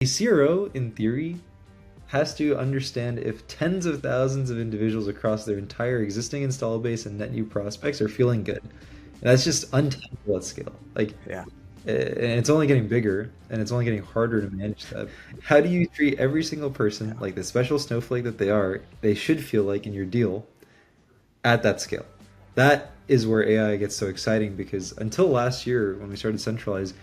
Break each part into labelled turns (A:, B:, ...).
A: A CRO, in theory, has to understand if tens of thousands of individuals across their entire existing install base and net new prospects are feeling good. And that's just untenable at scale. Like,
B: Yeah.
A: and it's only getting bigger, and it's only getting harder to manage that. How do you treat every single person
B: Yeah.
A: like the special snowflake that they are, they should feel like in your deal at that scale? That is where AI gets so exciting because until last year when we started Centralize,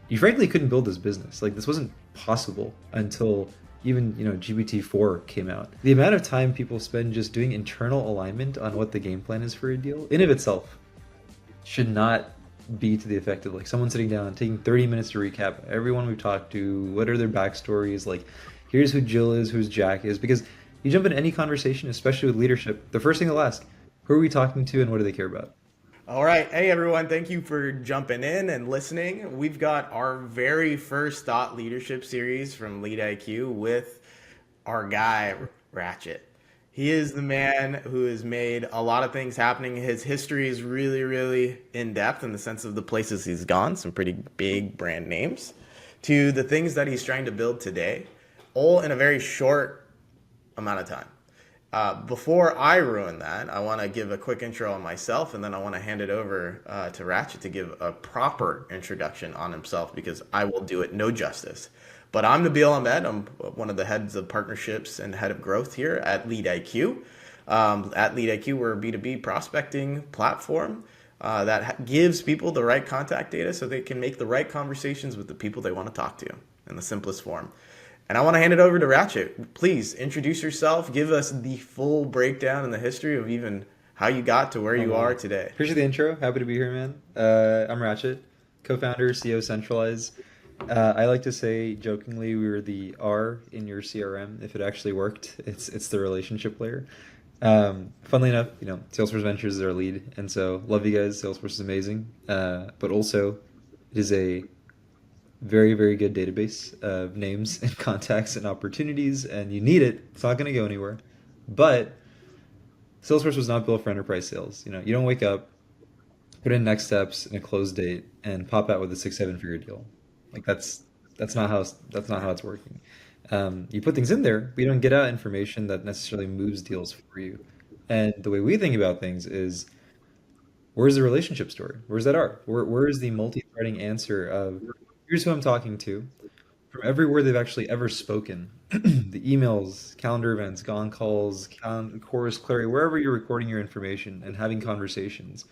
A: you frankly couldn't build this business. Like this wasn't possible until even GPT-4 came out. The amount of time people spend just doing internal alignment on what the game plan is for a deal, in of itself, should not be to the effect of like someone sitting down taking 30 minutes to recap everyone we've talked to, what are their backstories, like here's who Jill is, who's Jack is, because you jump into any conversation, especially with leadership, the first thing they'll ask, who are we talking to and what do they care about?
B: All right. Hey, everyone. Thank you for jumping in and listening. We've got our very first thought leadership series from LeadIQ with our guy, Rachit. He is the man who has made a lot of things happening. His history is really, really in depth in the sense of the places he's gone, some pretty big brand names, to the things that he's trying to build today, all in a very short amount of time. Before I ruin that, I want to give a quick intro on myself, and then I want to hand it over to Ratchet to give a proper introduction on himself because I will do it no justice. But I'm Nabeel Ahmed. I'm one of the heads of partnerships and head of growth here at LeadIQ. At LeadIQ, we're a B2B prospecting platform that gives people the right contact data so they can make the right conversations with the people they want to talk to in the simplest form. And I want to hand it over to Ratchet. Please introduce yourself. Give us the full breakdown and the history of even how you got to where
A: Oh
B: you are
A: man.
B: today.
A: Appreciate the intro. Happy to be here, man. I'm Rachit, co-founder, CEO of Centralize. I like to say jokingly we were the R in your CRM if it actually worked. It's the relationship layer. Funnily enough, Salesforce Ventures is our lead, and so love you guys. Salesforce is amazing, but also it is a very, very good database of names and contacts and opportunities, and you need it. It's not going to go anywhere. But Salesforce was not built for enterprise sales. You don't wake up, put in next steps and a close date, and pop out with a six, seven figure deal. Like that's not how it's working. You put things in there, but you don't get out information that necessarily moves deals for you. And the way we think about things is where's the relationship story? Where's that art? Where's the multi-threading answer of here's who I'm talking to from every word they've actually ever spoken, the emails, calendar events, gone calls, chorus, clary, wherever you're recording your information and having conversations,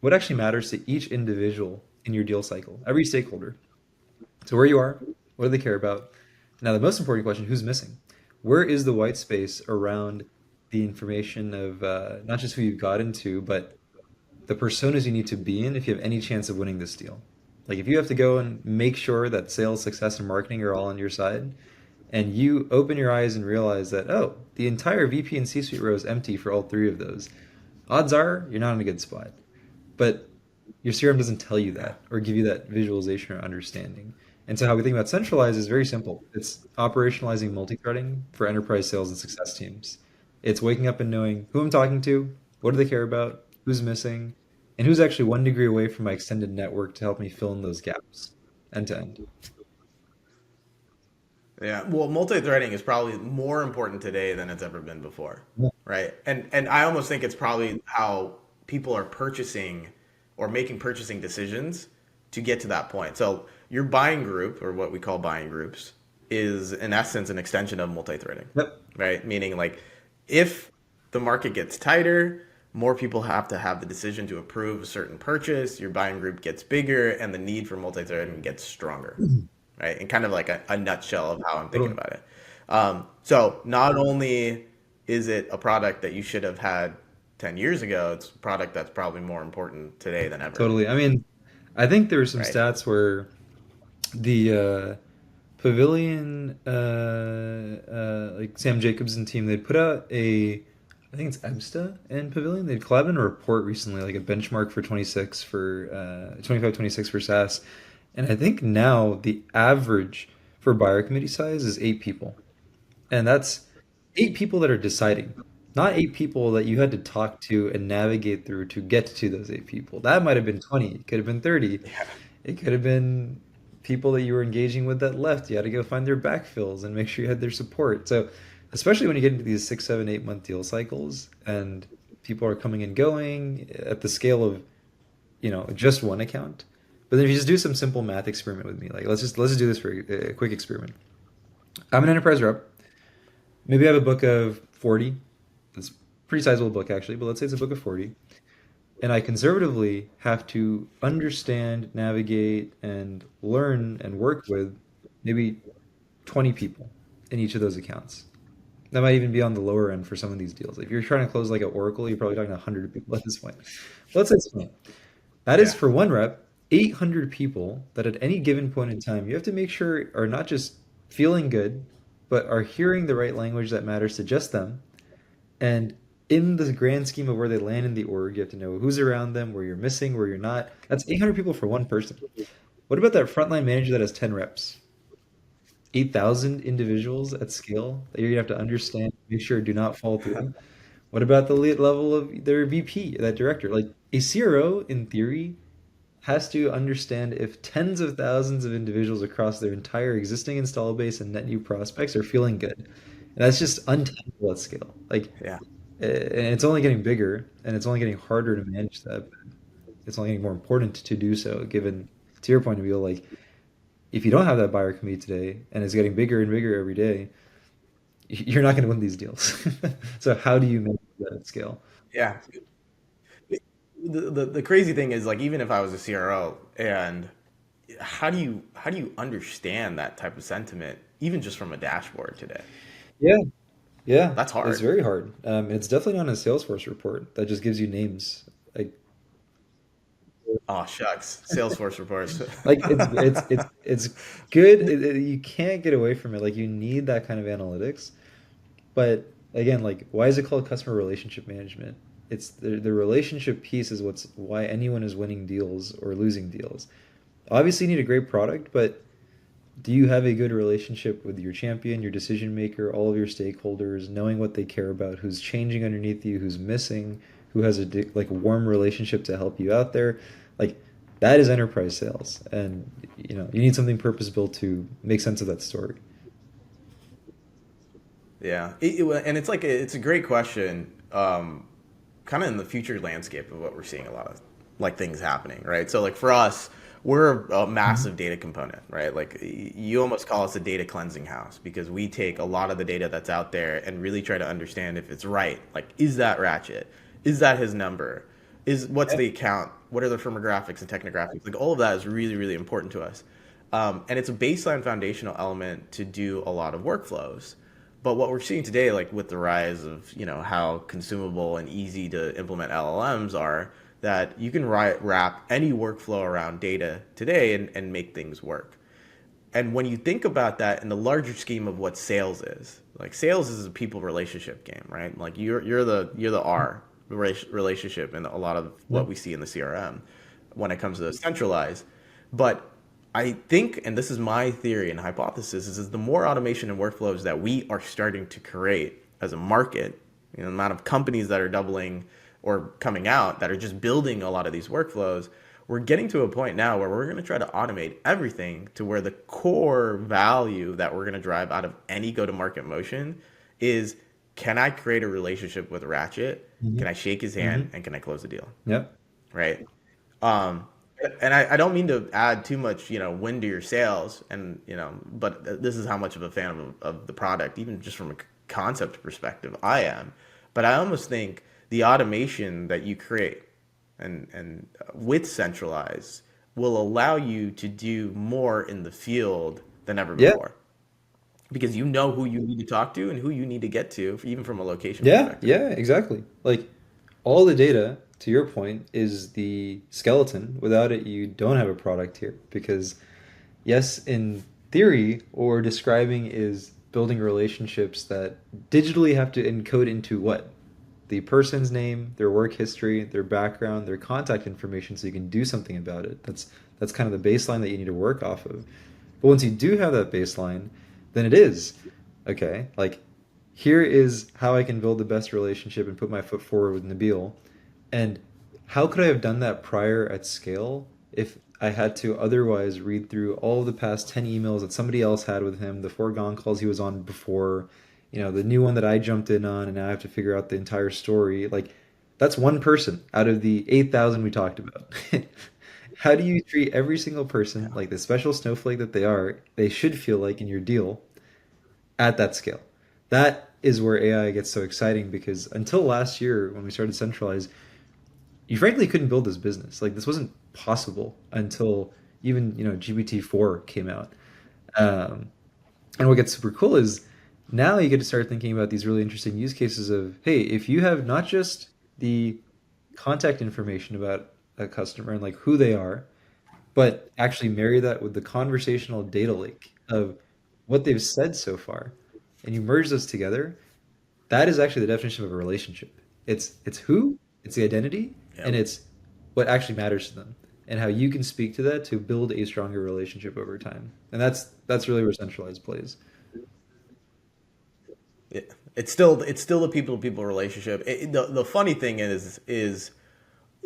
A: what actually matters to each individual in your deal cycle, every stakeholder. So where you are, what do they care about? Now, the most important question, who's missing? Where is the white space around the information of not just who you've got into, but the personas you need to be in if you have any chance of winning this deal. Like if you have to go and make sure that sales, success, and marketing are all on your side, and you open your eyes and realize that, oh, the entire VP and C-suite row is empty for all three of those, odds are you're not in a good spot. But your CRM doesn't tell you
B: Yeah.
A: that or give you that visualization or understanding. And so how we think about centralize is very simple. It's operationalizing multi-threading for enterprise sales and success teams. It's waking up and knowing who I'm talking to, what do they care about, who's missing, and who's actually 1 degree away from my extended network to help me fill in those gaps end to end.
B: Yeah. Well, multi-threading is probably more important today than it's ever been before, right? And I almost think it's probably how people are purchasing or making purchasing decisions to get to that point. So your buying group, or what we call buying groups, is in essence an extension of multi-threading,
A: Yep.
B: right? Meaning like if the market gets tighter, more people have to have the decision to approve a certain purchase, your buying group gets bigger, and the need for multi-threading gets stronger, right? And kind of like a nutshell of how I'm thinking
A: Totally.
B: about it. So not only is it a product that you should have had 10 years ago, it's a product that's probably more important today than ever,
A: Totally. I mean, I think there were some
B: right?
A: stats where the Pavilion, like Sam Jacobs and team, they put out I think it's Ebsta and Pavilion. They collabed in a report recently, like a benchmark for 26 for 25, 26 for SaaS. And I think now the average for buyer committee size is 8 people. And that's 8 people that are deciding, not 8 people that you had to talk to and navigate through to get to those 8 people. That might have been 20, it could have been 30,
B: Yeah.
A: it could have been people that you were engaging with that left, you had to go find their backfills and make sure you had their support. So, especially when you get into these 6, 7, 8 month deal cycles and people are coming and going at the scale of, just one account. But then if you just do some simple math experiment with me, like let's just do this for a quick experiment. I'm an enterprise rep. Maybe I have a book of 40. It's a pretty sizable book actually, but let's say it's a book of 40. And I conservatively have to understand, navigate, and learn and work with maybe 20 people in each of those accounts. That might even be on the lower end for some of these deals. If you're trying to close like at Oracle, you're probably talking 100 people at this point. Let's say it's 20. That is
B: Yeah.
A: for one rep, 800 people that at any given point in time, you have to make sure are not just feeling good, but are hearing the right language that matters to just them. And in the grand scheme of where they land in the org, you have to know who's around them, where you're missing, where you're not. That's 800 people for one person. What about that frontline manager that has 10 reps? 8,000 individuals at scale that you're gonna have to understand, make sure do not fall through. What about the level of their VP, that director? Like a CRO, in theory, has to understand if tens of thousands of individuals across their entire existing install base and net new prospects are feeling good. And that's just untenable at scale. Like,
B: Yeah.
A: and it's only getting bigger, and it's only getting harder to manage that. It's only getting more important to do so, given to your point of view, like if you don't have that buyer committee today, and it's getting bigger and bigger every day, you're not going to win these deals. So how do you manage that at scale?
B: Yeah. The crazy thing is like even if I was a CRO and how do you understand that type of sentiment even just from a dashboard today?
A: Yeah, yeah,
B: That's
A: it's
B: hard.
A: very hard. It's definitely not a Salesforce report that just gives you names.
B: Oh shucks, Salesforce reports.
A: Like it's good. You can't get away from it. Like you need that kind of analytics. But again, like why is it called customer relationship management? It's the relationship piece is why anyone is winning deals or losing deals. Obviously, you need a great product, but do you have a good relationship with your champion, your decision maker, all of your stakeholders, knowing what they care about, who's changing underneath you, who's missing, who has a like warm relationship to help you out there? Like that is enterprise sales, and you need something purpose built to make sense of that story.
B: Yeah, and it's like it's a great question. Kind of in the future landscape of what we're seeing a lot of like things happening, right? So like for us, we're a
A: Mhm.
B: massive data component, right? Like you almost call us a data cleansing house because we take a lot of the data that's out there and really try to understand if it's right. Like, is that Ratchet? Is that his number? Is what's
A: Yeah.
B: the account? What are the firmographics and technographics? Like all of that is really, really important to us. And it's a baseline foundational element to do a lot of workflows. But what we're seeing today, like with the rise of how consumable and easy to implement LLMs are, that you can wrap any workflow around data today and make things work. And when you think about that in the larger scheme of what sales is, like sales is a people relationship game, right? Like you're the R relationship in a lot of
A: Yeah.
B: what we see in the CRM when it comes to centralize. But I think, and this is my theory and hypothesis, is the more automation and workflows that we are starting to create as a market, the amount of companies that are doubling or coming out that are just building a lot of these workflows, we're getting to a point now where we're going to try to automate everything to where the core value that we're going to drive out of any go-to-market motion is, can I create a relationship with Ratchet?
A: Hmm.
B: Can I shake his hand
A: Hmm.
B: and can I close the deal?
A: Yep.
B: Right. Um, and I don't mean to add too much, wind to your sails, and but this is how much of a fan of the product, even just from a concept perspective, I am. But I almost think the automation that you create and with centralize will allow you to do more in the field than ever
A: Yeah.
B: before because you know who you need to talk to and who you need to get to, even from a location
A: Yeah,
B: perspective.
A: yeah, exactly. Like all the data, to your point, is the skeleton. Without it, you don't have a product here. Because, yes, in theory, what we're describing is building relationships that digitally have to encode into what? The person's name, their work history, their background, their contact information, so you can do something about it. That's kind of the baseline that you need to work off of. But once you do have that baseline, then it is okay. Like here is how I can build the best relationship and put my foot forward with Nabeel. And how could I have done that prior at scale if I had to otherwise read through all of the past 10 emails that somebody else had with him, the foregone calls he was on before, the new one that I jumped in on, and now I have to figure out the entire story. Like, that's one person out of the 8,000 we talked about. How do you treat every single person
B: Yeah.
A: like the special snowflake that they are, they should feel like in your deal at that scale? That is where AI gets so exciting because until last year when we started Centralize, you frankly couldn't build this business. Like this wasn't possible until even GPT-4 came out. Um, and what gets super cool is now you get to start thinking about these really interesting use cases of, hey, if you have not just the contact information about a customer and like who they are, but actually marry that with the conversational data lake of what they've said so far, and you merge those together, that is actually the definition of a relationship. It's who, it's the identity, and
B: Yep.
A: it's what actually matters to them, and how you can speak to that to build a stronger relationship over time. And that's really where centralized plays.
B: It's still the people to people relationship. The funny thing is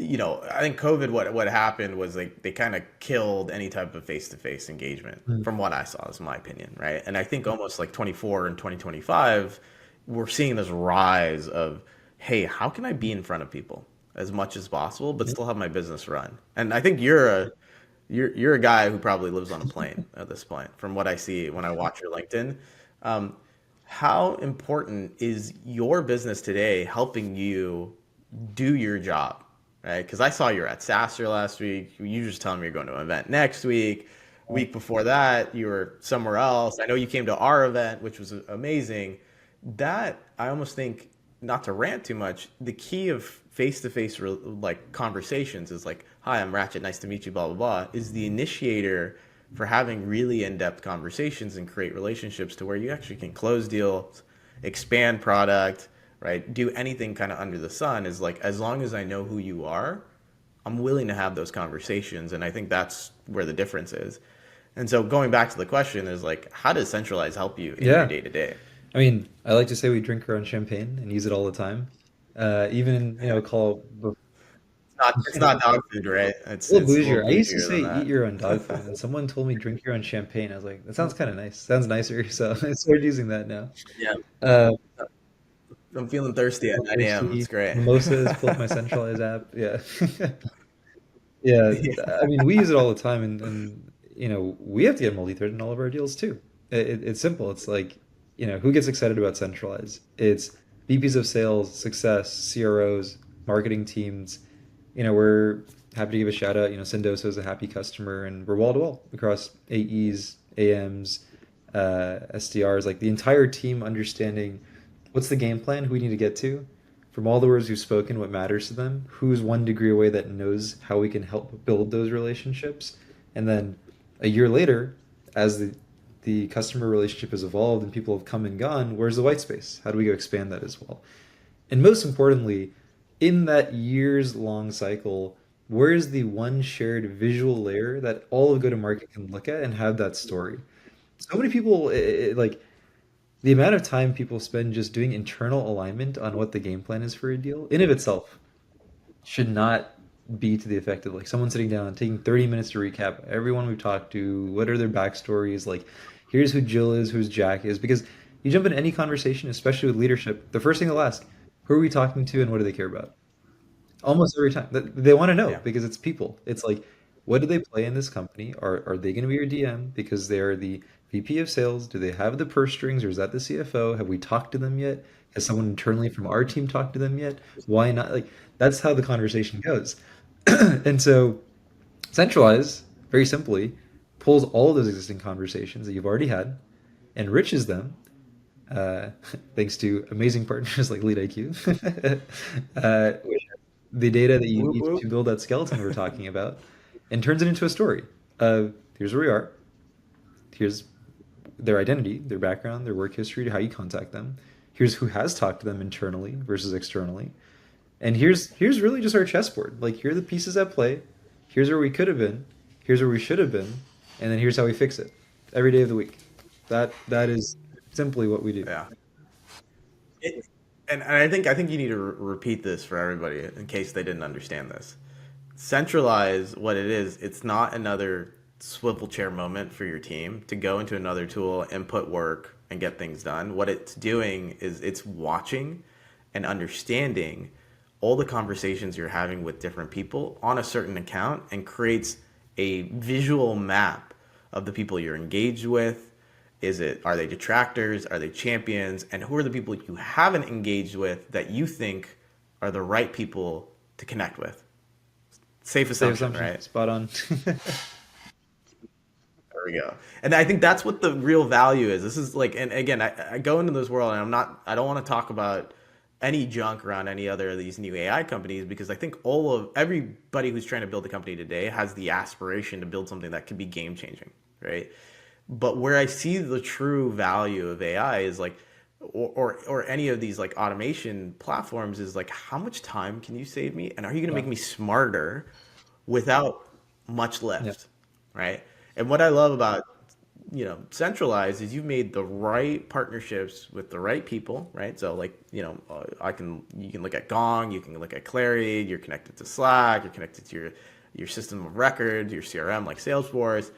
B: I think COVID, what happened was like they kind of killed any type of face to face engagement
A: Mm.
B: from what I saw, is my opinion, right? And I think almost like 24 and 2025, we're seeing this rise of, hey, how can I be in front of people as much as possible, but
A: Yep.
B: still have my business run? And I think you're a guy who probably lives on a plane at this point, from what I see when I watch your LinkedIn. Um, how important is your business today helping you do your job, right? Because I saw you were at Sasser last week. You just telling me you're going to an event next week. Week before that, you were somewhere else. I know you came to our event, which was amazing. That I almost think, not to rant too much, the key of face-to-face like conversations is like, "Hi, I'm Ratchet. Nice to meet you." Blah blah blah. Is the initiator for having really in-depth conversations and create relationships to where you actually can close deals, expand product, right? Do anything kind of under the sun, is like, as long as I know who you are, I'm willing to have those conversations. And I think that's where the difference is. And so going back to the question is like, how does Centralize help you in your
A: Yeah.
B: day to day?
A: I mean, I like to say we drink our own champagne and use it all the time. Even in, call
B: It's not dog food, right?
A: a little
B: It's a little
A: bougier. I used to
B: bougier
A: say
B: than
A: eat your own dog food, and
B: that.
A: then someone told me drink your own champagne. I was like, that sounds kind of nice. Sounds nicer. So I started using that now.
B: Yeah,
A: Uh,
B: I'm feeling thirsty at
A: Feel
B: 9 a.m. It's
A: thirsty.
B: great.
A: Mimosas, pull up my Centralize app. Yeah. Yeah.
B: Yeah.
A: I mean, we use it all the time, and we have to get multi-thread in all of our deals too. It's simple. It's like, who gets excited about Centralize? It's VPs of sales, success, CROs, marketing teams. We're happy to give a shout out. Sendoso is a happy customer, and we're wall to wall across AEs, AMs, SDRs, like the entire team understanding what's the game plan, who we need to get to, from all the words we've spoken, what matters to them, who's one degree away that knows how we can help build those relationships, and then a year later, as the customer relationship has evolved and people have come and gone, where's the white space? How do we go expand that as well? And most importantly, in that years long cycle, where's the one shared visual layer that all of go to market can look at and have that story? So many people, like the amount of time people spend just doing internal alignment on what the game plan is for a deal, in of itself, should not be to the effect of like someone sitting down, taking 30 minutes to recap everyone we've talked to, what are their backstories, like here's who Jill is, who's Jack is, because you jump into any conversation, especially with leadership, the first thing they'll ask, who are we talking to and what do they care about? Almost every time. They want to know
B: Yeah.
A: because it's people. It's like, what do they play in this company? Are they going to be your DM because they are the VP of sales? Do they have the purse strings or is that the CFO? Have we talked to them yet? Has someone internally from our team talked to them yet? Why not? Like, that's how the conversation goes. And so, Centralize, very simply, pulls all of those existing conversations that you've already had, enriches them, uh, thanks to amazing partners like LeadIQ, which have the data that you
B: Whoop,
A: need
B: whoop.
A: to build that skeleton we're talking about, and turns it into a story of here's where we are, here's their identity, their background, their work history, how you contact them, here's who has talked to them internally versus externally, and here's really just our chessboard. Like here are the pieces at play, here's where we could have been, here's where we should have been, and then here's how we fix it every day of the week. That is simply what we do.
B: Yeah. It, and I think you need to repeat this for everybody in case they didn't understand this. Centralize, what it is, it's not another swivel chair moment for your team to go into another tool, input work, and get things done. What it's doing is it's watching and understanding all the conversations you're having with different people on a certain account and creates a visual map of the people you're engaged with. Are they detractors? Are they champions? And who are the people you haven't engaged with that you think are the right people to connect with? Safe
A: Safe
B: assumption,
A: assumption.
B: right?
A: Spot on.
B: There we go. And I think that's what the real value is. This is like, and again, I go into this world and I don't want to talk about any junk around any other of these new AI companies because I think everybody who's trying to build a company today has the aspiration to build something that could be game changing, right? But where I see the true value of AI is like, or any of these like automation platforms is like, how much time can you save me? And are you going to
A: Yeah.
B: make me smarter without much
A: Yeah.
B: lift, right? And what I love about Centralize is you've made the right partnerships with the right people, right? So like you can look at Gong, you can look at Clarity, you're connected to Slack, you're connected to your system of records, your CRM like Salesforce,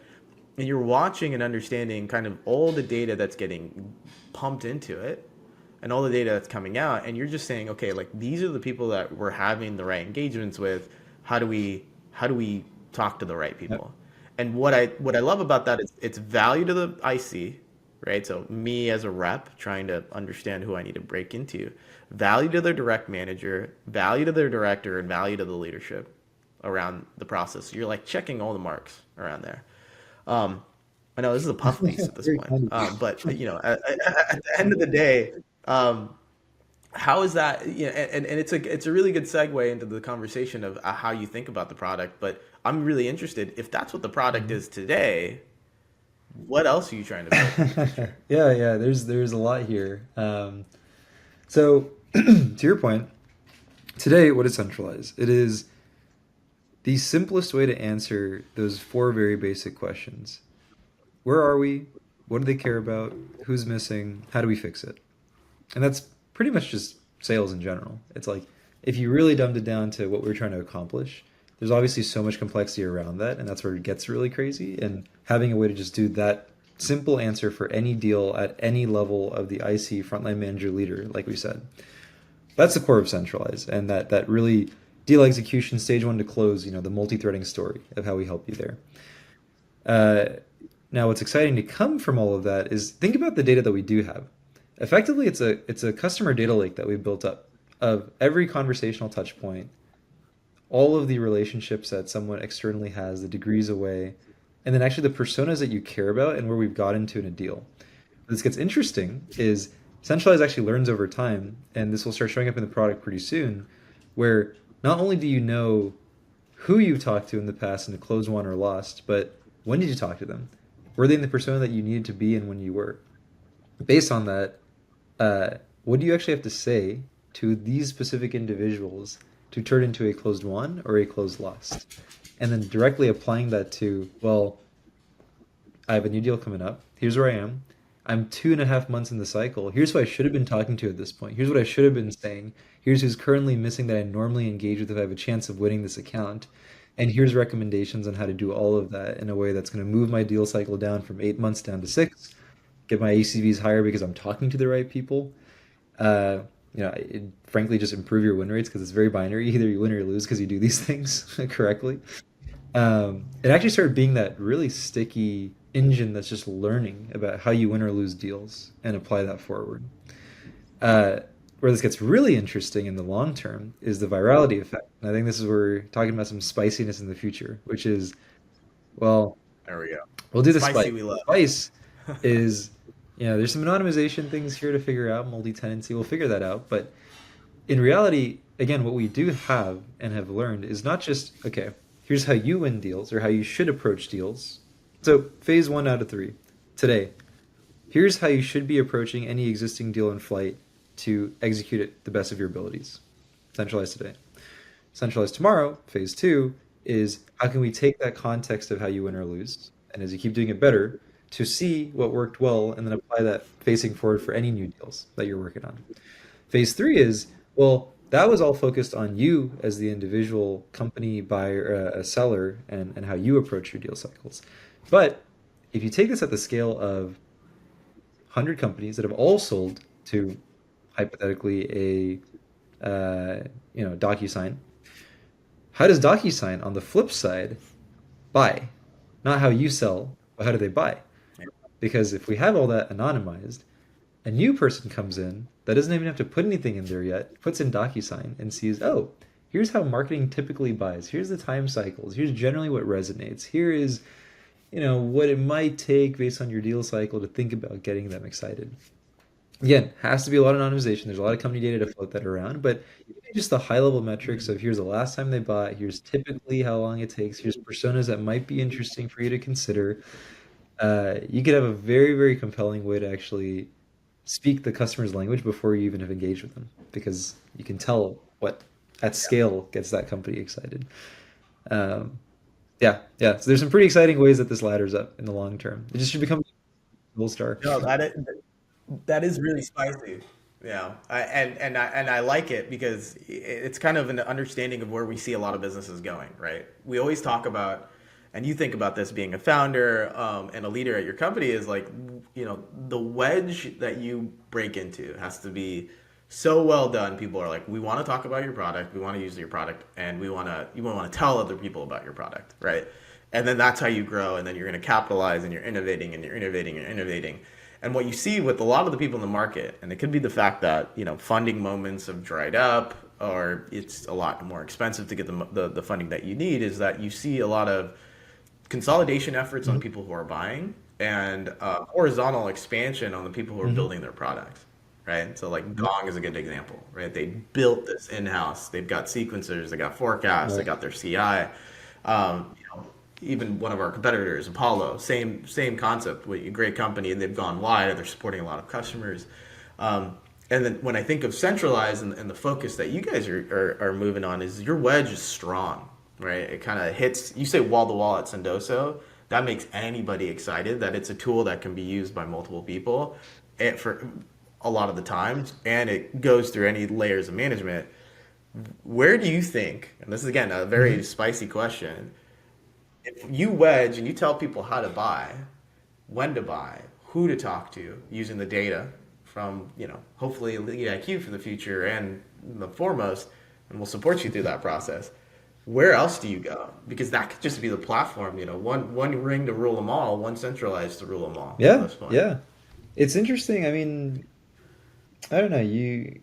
B: and you're watching and understanding kind of all the data that's getting pumped into it and all the data that's coming out, and you're just saying, okay, like these are the people that we're having the right engagements with. How do we talk to the right
A: Yeah.
B: people? And what I love about that is it's value to the IC, right? So me as a rep trying to understand who I need to break into, value to their direct manager, value to their director, and value to the leadership around the process. So you're like checking all the marks around there. Um, I know this is a puff piece at this
A: Very
B: point,
A: kind of
B: but
A: you.
B: at the end of the day, um, how is that? And it's a really good segue into the conversation of how you think about the product. But I'm really interested if that's what the product
A: Mhm.
B: is today. What else are you trying to build for the future?
A: Yeah, yeah. There's a lot here. So to your point, today, what is centralized? It is the simplest way to answer those four very basic questions. Where are we? What do they care about? Who's missing? How do we fix it? And that's pretty much just sales in general. It's like if you really dumbed it down to what we're trying to accomplish, there's obviously so much complexity around that, and that's where it gets really crazy. And having a way to just do that simple answer for any deal at any level of the IC frontline manager leader, like we said, that's the core of centralize, and that really deal execution stage one to close. The multi-threading story of how we help you there. Uh, Now, what's exciting to come from all of that is think about the data that we do have. Effectively, it's a customer data lake that we built up of every conversational touch point, all of the relationships that someone externally has, the degrees away, and then actually the personas that you care about and where we've got into in a deal. This gets interesting is centralize actually learns over time, and this will start showing up in the product pretty soon, where not only do you know who you've talked to in the past and to close won or lost, but when did you talk to them? Were they in the persona that you needed to be in when you were? Based on that, what do you actually have to say to these specific individuals to turn into a closed won or a closed lost? And then directly applying that to, well, I have a new deal coming up. Here's where I am. I'm 2.5 months in the cycle. Here's who I should have been talking to at this point. Here's what I should have been saying. Here's who's currently missing that I normally engage with if I have a chance of winning this account. And here's recommendations on how to do all of that in a way that's going to move my deal cycle down from 8 months down to six, get my ACVs higher because I'm talking to the right people. Frankly, just improve your win rates because it's very binary. Either you win or you lose because you do these things correctly. It actually started being that really sticky engine that's just learning about how you win or lose deals and apply that forward. Uh, where this gets really interesting in the long term is the virality effect. And I think this is where we're talking about some spiciness in the future, which is, well,
B: There we go.
A: we'll do the
B: Spicy,
A: spice.
B: we
A: The
B: love.
A: spice is, there's some anonymization things here to figure out, multi-tenancy, we'll figure that out. But in reality, again, what we do have and have learned is not just, okay, here's how you win deals or how you should approach deals. So, phase 1 out of 3. Today, here's how you should be approaching any existing deal in flight to execute it the best of your abilities. Centralize today. Centralize tomorrow, phase 2, is how can we take that context of how you win or lose, and as you keep doing it better, to see what worked well and then apply that facing forward for any new deals that you're working on. Phase 3 is, well, that was all focused on you as the individual company buyer, a seller, and how you approach your deal cycles. But if you take this at the scale of 100 companies that have all sold to hypothetically a DocuSign, how does DocuSign on the flip side buy? Not how you sell, but how do they buy? Because if we have all that anonymized, a new person comes in that doesn't even have to put anything in there yet, puts in DocuSign and sees, oh, here's how marketing typically buys. Here's the time cycles. Here's generally what resonates. Here is, what it might take based on your deal cycle to think about getting them excited. Again, has to be a lot of anonymization. There's a lot of company data to float that around, but just the high level metrics of here's the last time they bought, here's typically how long it takes, here's personas that might be interesting for you to consider. You could have a very, very compelling way to actually speak the customer's language before you even have engaged with them, because you can tell what at scale gets that company excited. Um, yeah, yeah. So there's some pretty exciting ways that this ladders up in the long term. It just should become a gold star.
B: No, that is really spicy. Yeah, I like it because it's kind of an understanding of where we see a lot of businesses going, right? We always talk about, and you think about this being a founder and a leader at your company is like, the wedge that you break into has to be so well done. People are like, we want to talk about your product, we want to use your product, and you want to tell other people about your product, right? And then that's how you grow, and then you're going to capitalize, and you're innovating, and you're innovating, and innovating. And what you see with a lot of the people in the market, and it could be the fact that funding moments have dried up, or it's a lot more expensive to get the funding that you need, is that you see a lot of consolidation efforts on people who are buying and horizontal expansion on the people who are
A: Hmm.
B: building their products, right? So like Gong is a good example, right? They built this in-house. They've got sequencers, they got forecasts, they
A: Right.
B: got their CI. Even one of our competitors, Apollo, same concept. A great company, and they've gone wide. They're supporting a lot of customers. And then when I think of Centralize and the focus that you guys are moving on, is your wedge is strong, right? It kind of hits. You say wall to wall at Sendoso. That makes anybody excited that it's a tool that can be used by multiple people for a lot of the times, and it goes through any layers of management. Where do you think, and this is again a very
A: Hmm.
B: spicy question, if you wedge and you tell people how to buy, when to buy, who to talk to, using the data from, hopefully LeadIQ for the future and the foremost, and we'll support you through that process. Where else do you go? Because that could just be the platform, one ring to rule them all, one centralized to rule them all at
A: Yeah,
B: this point.
A: yeah. It's interesting. I mean, I don't know. You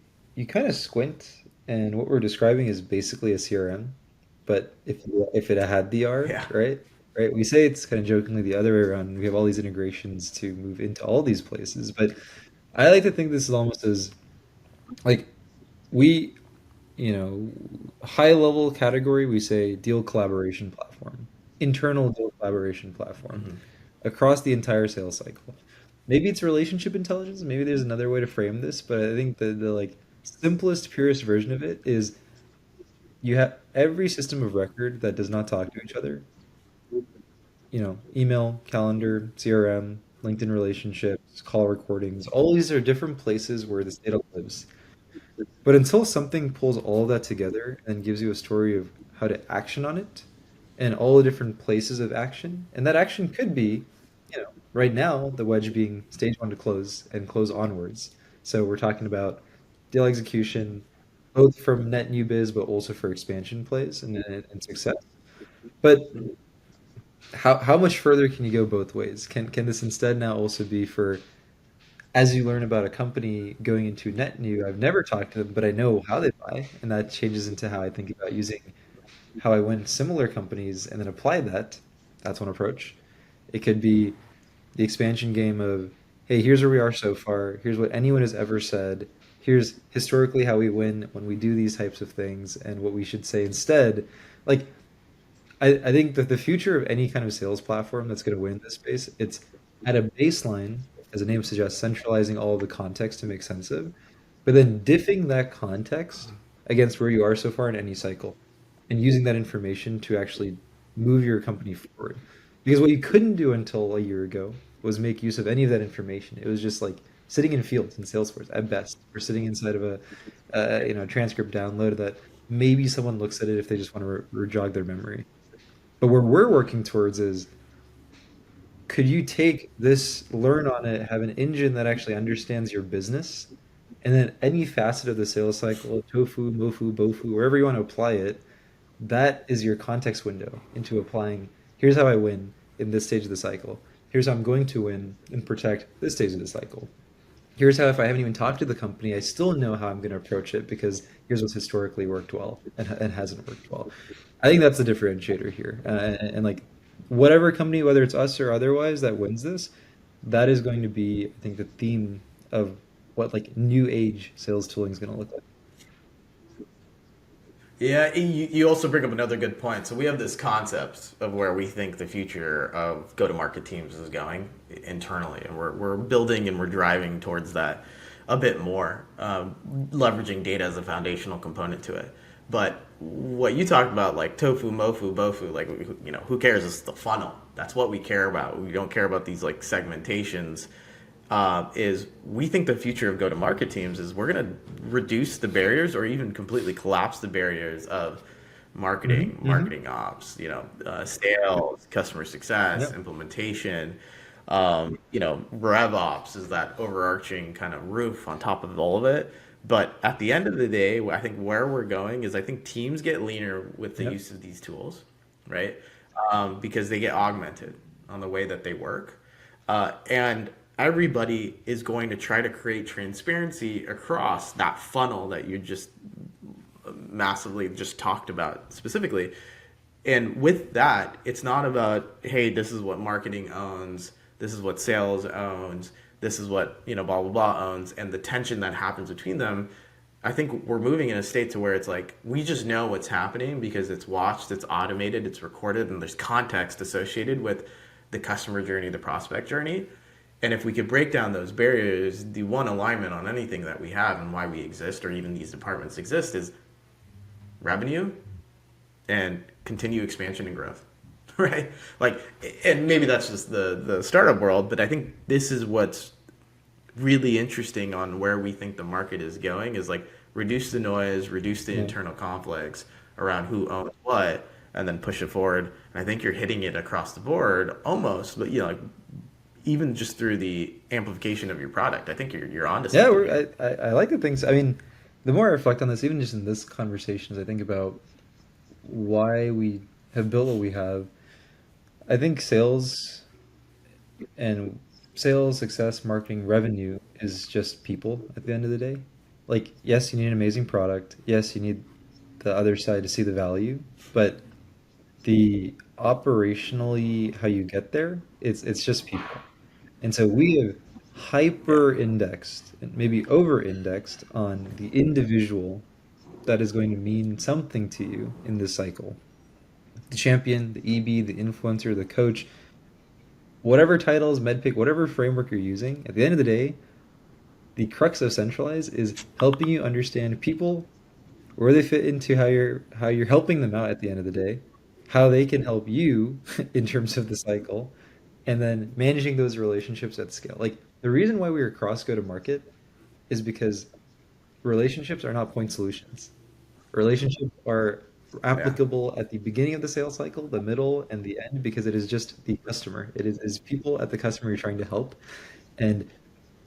A: kind of squint, and what we're describing is basically a CRM, but if it had the R,
B: Yeah.
A: right? Right. We say it's kind of jokingly the other way around. We have all these integrations to move into all these places, but I like to think this is almost as like we, high level category, we say deal collaboration platform, internal deal collaboration platform
B: Hmm.
A: across the entire sales cycle. Maybe it's relationship intelligence, maybe there's another way to frame this, but I think the like simplest, purest version of it is you have every system of record that does not talk to each other, email, calendar, CRM, LinkedIn relationships, call recordings, all these are different places where this data lives. But until something pulls all of that together and gives you a story of how to action on it and all the different places of action, and that action could be, right now, the wedge being stage one to close and close onwards. So we're talking about deal execution, both from net new biz, but also for expansion plays and success. But how much further can you go both ways? Can this instead now also be for as you learn about a company going into net new, I've never talked to them, but I know how they buy, and that changes into how I think about using how I went similar companies and then apply that. That's one approach. It could be the expansion game of, hey, here's where we are so far. Here's what anyone has ever said. Here's historically how we win when we do these types of things and what we should say instead. Like, I think that the future of any kind of sales platform that's going to win in this space, it's at a baseline, as the name suggests, centralizing all of the context to make sense of, but then diffing that context against where you are so far in any cycle and using that information to actually move your company forward. Because what you couldn't do until a year ago was make use of any of that information. It was just like sitting in fields in Salesforce at best, or sitting inside of a transcript download that maybe someone looks at it if they just want to jog their memory. But where we're working towards is, could you take this, learn on it, have an engine that actually understands your business, and then any facet of the sales cycle, tofu, mofu, bofu, wherever you want to apply it, that is your context window into applying, here's how I win in this stage of the cycle. Here's how I'm going to win and protect this stage of the cycle. Here's how, if I haven't even talked to the company, I still know how I'm going to approach it because here's what's historically worked well and hasn't worked well. I think that's the differentiator here. And like whatever company, whether it's us or otherwise, that wins this, that is going to be, I think, the theme of what like new age sales tooling is going to look like.
B: Yeah, you also bring up another good point. So we have this concept of where we think the future of go-to-market teams is going internally, and we're building and we're driving towards that a bit more, leveraging data as a foundational component to it. But what you talked about, like tofu, mofu, bofu, like who cares? It's the funnel. That's what we care about. We don't care about these like segmentations. Is we think the future of go-to-market teams is we're going to reduce the barriers or even completely collapse the barriers of marketing,
A: Hmm. Hmm.
B: marketing ops, sales, customer success,
A: Yep.
B: implementation. RevOps is that overarching kind of roof on top of all of it. But at the end of the day, I think where we're going is I think teams get leaner with the
A: Yep.
B: use of these tools, right? Because they get augmented on the way that they work. And everybody is going to try to create transparency across that funnel that you just massively just talked about specifically. And with that, it's not about, hey, this is what marketing owns, this is what sales owns, this is what, blah, blah, blah owns, and the tension that happens between them. I think we're moving in a state to where it's like we just know what's happening because it's watched, it's automated, it's recorded, and there's context associated with the customer journey, the prospect journey. And if we could break down those barriers, the one alignment on anything that we have and why we exist or even these departments exist is revenue and continue expansion and growth. Right? Like, and maybe that's just the startup world, but I think this is what's really interesting on where we think the market is going is like reduce the noise, reduce the
A: Yeah.
B: internal conflicts around who owns what, and then push it forward. And I think you're hitting it across the board almost, but like even just through the amplification of your product, I think you're onto
A: Yeah,
B: something here.
A: I like the things. I mean, the more I reflect on this, even just in this conversation, as I think about why we have built what we have, I think and sales, success, marketing, revenue is just people at the end of the day. Like, yes, you need an amazing product. Yes, you need the other side to see the value, but the operationally how you get there, it's just people. And so we have
B: Yeah.
A: hyper indexed, and maybe over indexed on the individual that is going to mean something to you in this cycle. The champion, the EB, the influencer, the coach, whatever titles, medpic, whatever framework you're using, at the end of the day, the crux of Centralize is helping you understand people, where they fit into how you're helping them out at the end of the day, how they can help you in terms of the cycle, and then managing those relationships at scale. Like the reason why we are cross go to market is because relationships are not point solutions. Relationships are
B: Yeah.
A: applicable at the beginning of the sales cycle, the middle, and the end because it is just the customer. It is people at the customer you're trying to help. And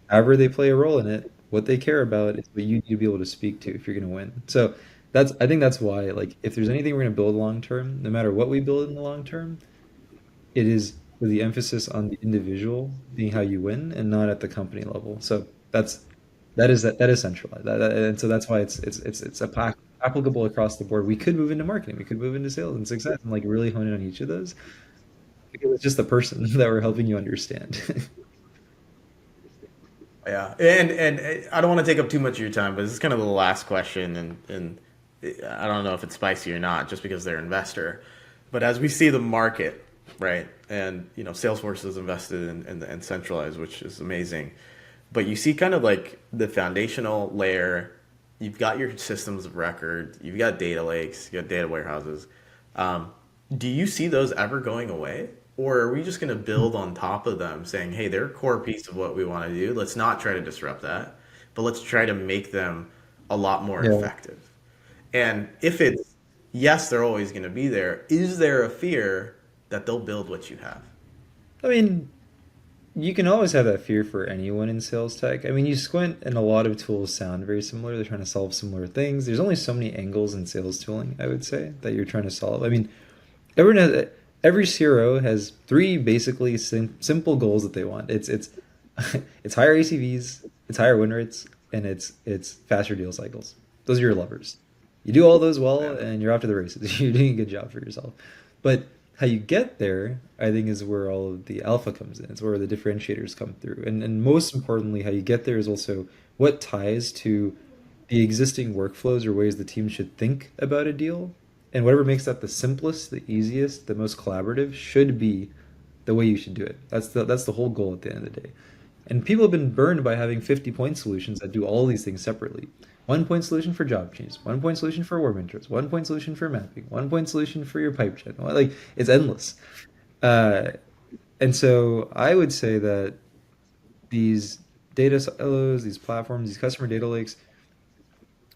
A: however they play a role in it, what they care about is what you need to be able to speak to if you're going to win. So I think that's why, like, if there's anything we're going to build long term, no matter what we build in the long term, it is with the emphasis on the individual being how you win and not at the company level. So that is centralized. And so that's why it's applicable across the board. We could move into marketing, we could move into sales and success, and like really hone in on each of those because it's just the person that we're helping you understand.
B: Yeah, and I don't want to take up too much of your time, but this is kind of the last question, and I don't know if it's spicy or not, just because they're an investor. But as we see the market, right, and Salesforce is invested in Centralize, which is amazing. But you see kind of like the foundational layer. You've got your systems of record. You've got data lakes. You got data warehouses. Um, do you see those ever going away? Or are we just going to build on top of them saying, hey, they're a core piece of what we want to do. Let's not try to disrupt that, but let's try to make them a lot more
A: Yeah.
B: effective. And if it's yes, they're always going to be there, is there a fear that they'll build what you have?
A: I mean, you can always have that fear for anyone in sales tech. I mean, you squint and a lot of tools sound very similar. They're trying to solve similar things. There's only so many angles in sales tooling, I would say, that you're trying to solve. I mean, everyone has, every CRO has three basically simple goals that they want. It's it's higher ACVs, it's higher win rates, and it's faster deal cycles. Those are your levers. You do all those well,
B: Yeah.
A: and you're off to the races. You're doing a good job for yourself. But how you get there, I think, is where all of the alpha comes in. It's where the differentiators come through. And most importantly, how you get there is also what ties to the existing workflows or ways the team should think about a deal. And whatever makes that the simplest, the easiest, the most collaborative should be the way you should do it. That's the whole goal at the end of the day. And people have been burned by having 50 point solutions that do all these things separately. One point solution for job change, one point solution for warm intros, one point solution for mapping, one point solution for your pipe gen. Like it's endless. Uh, and so I would say that these data silos, these platforms, these customer data lakes,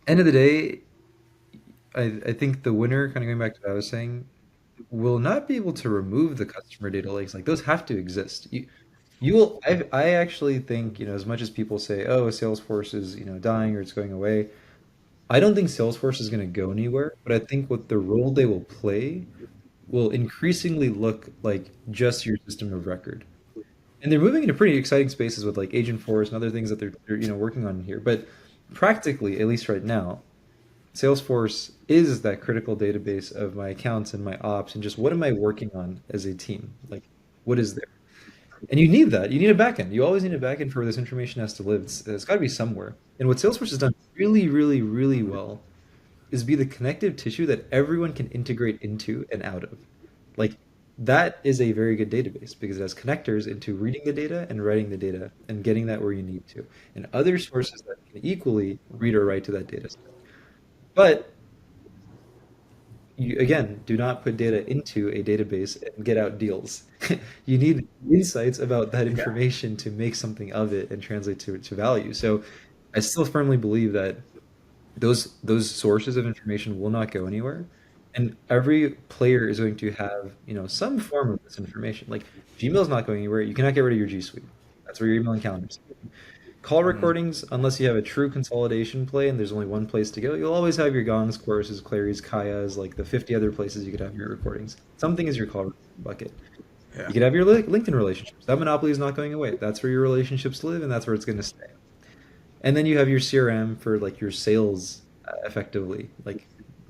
A: end of the day, I think the winner, kind of going back to what I was saying, will not be able to remove the customer data lakes. Like those have to exist. You will. I actually think, as much as people say, oh, Salesforce is dying or it's going away. I don't think Salesforce is going to go anywhere, but I think what the role they will play will increasingly look like just your system of record. And they're moving into pretty exciting spaces with like Agent Force and other things that they're working on here. But practically, at least right now, Salesforce is that critical database of my accounts and my ops and just what am I working on as a team? Like, what is there? And you need that. You need a backend. You always need a backend for where this information has to live. It's got to be somewhere. And what Salesforce has done really, really, really well is be the connective tissue that everyone can integrate into and out of. Like that is a very good database because it has connectors into reading the data and writing the data and getting that where you need to, and other sources that can equally read or write to that data set. But you again do not put data into a database and get out deals. You need insights about that
B: Yeah.
A: information to make something of it and translate to value. So I still firmly believe that those sources of information will not go anywhere. And every player is going to have, some form of this information. Like Gmail's not going anywhere. You cannot get rid of your G Suite. That's where your email and calendars. Call
B: Hmm.
A: recordings, unless you have a true consolidation play and there's only one place to go, you'll always have your Gongs, Choruses, Claries, Kayas, like the 50 other places you could have your recordings. Something is your call bucket.
B: Yeah.
A: You could have your LinkedIn relationships. That monopoly is not going away. That's where your relationships live, and that's where it's going to stay. And then you have your CRM for like your sales, effectively, like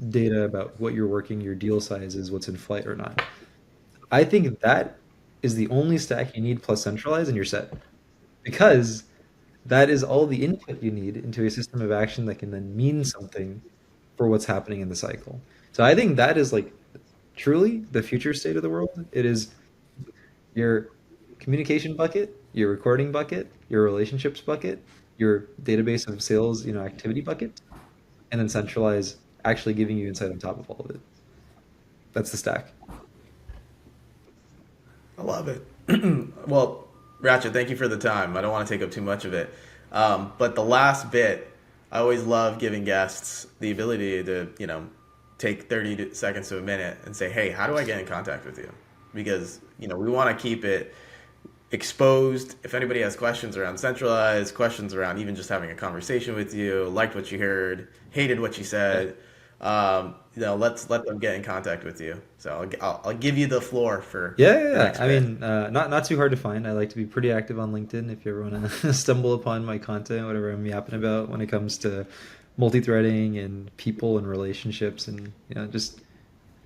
A: data about what you're working, your deal sizes, what's in flight or not. I think that is the only stack you need plus centralize, and you're set. Because that is all the input you need into a system of action that can then mean something for what's happening in the cycle. So I think that is like truly the future state of the world. It is your communication bucket, your recording bucket, your relationships bucket, your database of sales, activity bucket, and then centralize actually giving you insight on top of all of it. That's the stack.
B: I love it. Well, Ratchet, thank you for the time. I don't want to take up too much of it. But the last bit, I always love giving guests the ability to, take 30 seconds to a minute and say, hey, how do I get in contact with you? Because, we want to keep it exposed. If anybody has questions around centralized, questions around even just having a conversation with you, liked what you heard, hated what you
A: Yeah.
B: said, let's let them get in contact with you. So I'll give you the floor for
A: Yeah, yeah,
B: the
A: yeah.
B: next
A: I
B: bit.
A: mean, not too hard to find. I like to be pretty active on LinkedIn if you ever want to stumble upon my content, whatever I'm yapping about when it comes to multi-threading and people and relationships and just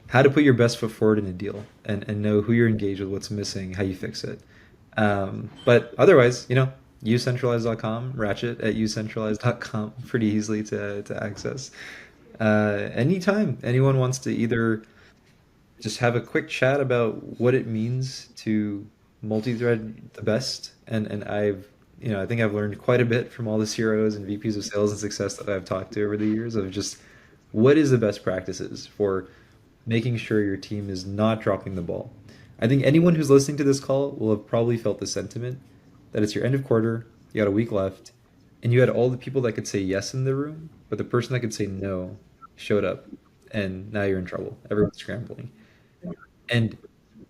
A: how to put your best foot forward in a deal and know who you're engaged with, what's missing, how you fix it. But otherwise, ucentralize.com, Ratchet at ucentralize.com, pretty easily to access. Anytime anyone wants to either just have a quick chat about what it means to multi-thread the best, and I think I've learned quite a bit from all the CROs and VPs of sales and success that I've talked to over the years of just what is the best practices for making sure your team is not dropping the ball. I think anyone who's listening to this call will have probably felt the sentiment that it's your end of quarter, you got a week left, and you had all the people that could say yes in the room, but the person that could say no showed up, and now you're in trouble. Everyone's scrambling. And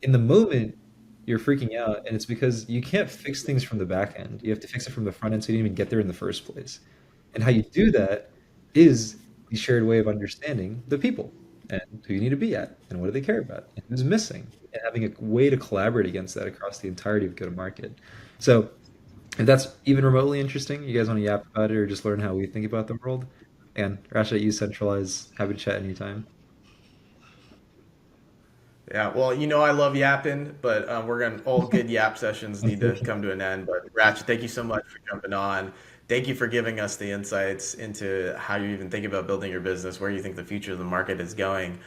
A: in the moment, you're freaking out, and it's because you can't fix things from the back end. You have to fix it from the front end so you didn't even get there in the first place. And how you do that is the shared way of understanding the people and who you need to be at and what do they care about and who's missing and having a way to collaborate against that across the entirety of go-to-market. So if that's even remotely interesting, you guys want to yap about it or just learn how we think about the world, and Rashid, you centralize, happy to chat anytime.
B: Yeah, well, I love yapping, but all good yap sessions need to come to an end. But Ratchet, thank you so much for jumping on. Thank you for giving us the insights into how you even think about building your business, where you think the future of the market is going.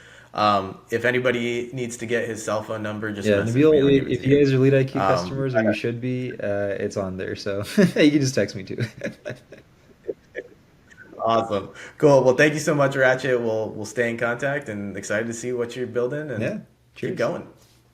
B: If anybody needs to get his cell phone number, just
A: Yeah,
B: message me.
A: Nabil,
B: I'll give it
A: if
B: to
A: you
B: you.
A: guys are LeadIQ
B: Um,
A: customers, or you should be, it's on there. So you can just text me too.
B: awesome, cool. Well, thank you so much, Ratchet. We'll stay in contact and excited to see what you're building and
A: Yeah,
B: keep
A: cheers.
B: going.